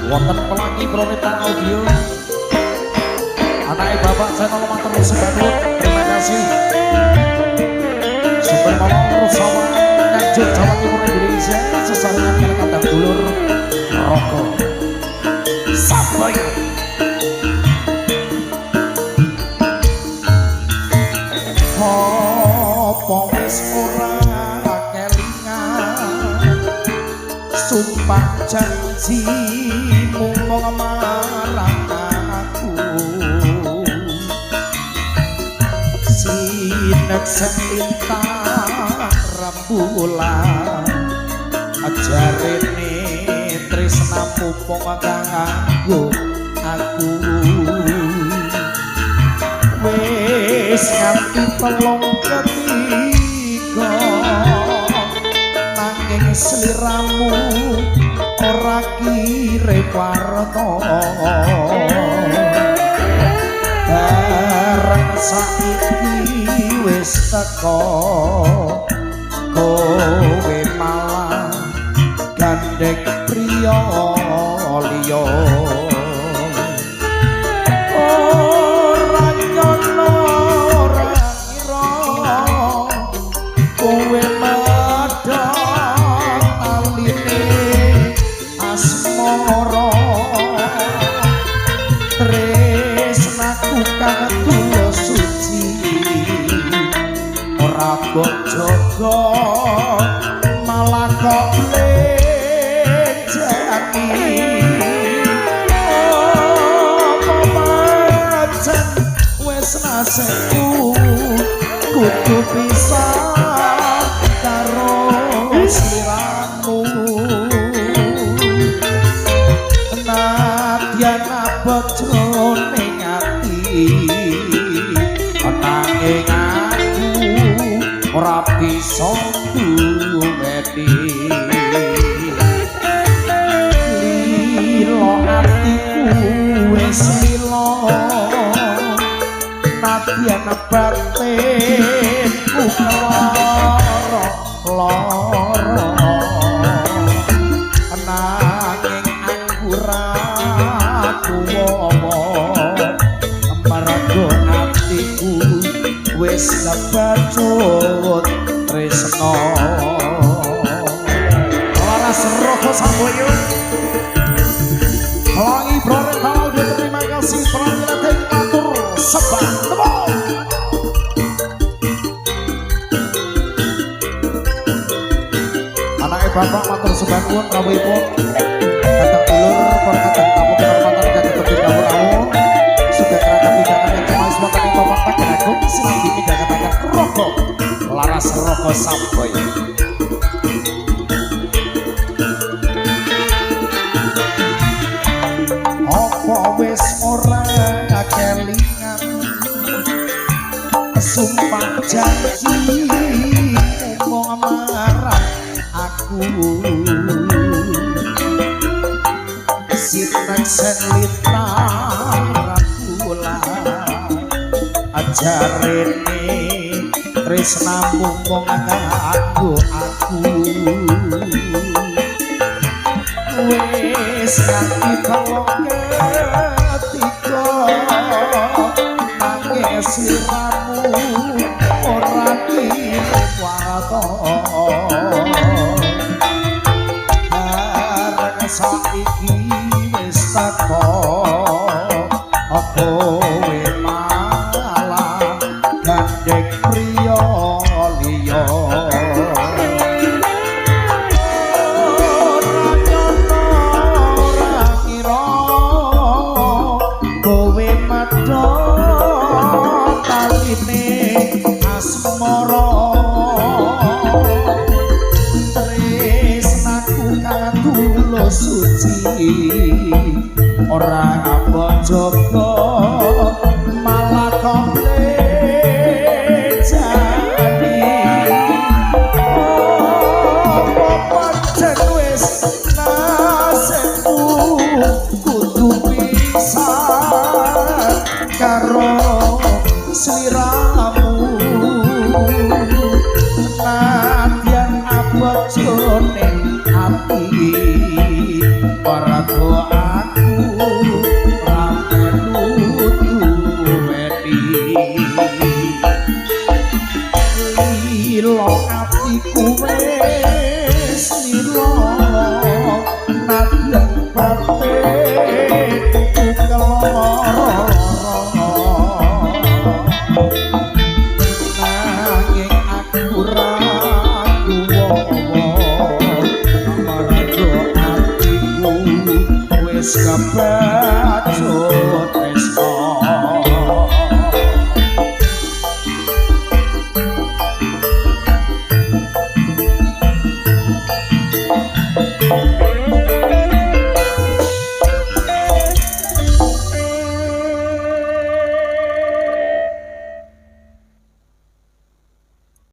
wonten Pelangi Prometal Audio anake Bapak channel matur nuwun terima kasih Super Mama Rusawa Nganjuk Jawa Timur Indonesia sesarengan kadang dulur Roko sampai apa wis ora kelingan sumpah janjimu marang aku sinek selintang rembulan ajarene tresnamu mung kanggo aku wis nganti telung ketiga nanging sliramu ora kire warta bareng saiki wis teko kowe malah gandeng priya liya bojogo malah kok lejaki apa pancen wis nasibku kudu pisah karo sliramu nadyan bojone ati nanging ora bisa dumedi lilo atiku wis lilo nadyan batinku loro nanging aku ra kuwowo amarga atiku wis kebacut tresno laras roko samboyo Pelangi Prometal Audio terima kasih Pelangi matur sembah tembok anake Bapak matur sembah nuwun rawuhipun kadang dulur kadang tamu kehormatan kadang tepindawur awu sudah kerangka pidangan yang cuma semoga di bapak tak keragung silang dipindahkan akan rokok laras rokok sampai apa wis ora kelingan sumpah janji ngomong marah aku sinek selintang ajarene tresnamu mung kanggo aku wis nganti telung ketiga nanging sliramu ora kire warta bareng saiki wis teko kowe malah gandeng priya liya ora kira kowe madha taline asmara tresnaku kanggo suci ora bojogo malah kok lejaki apa pancen wis nasibku kudu pisah karo sliramu nadyan bojone ati para doa Kabaco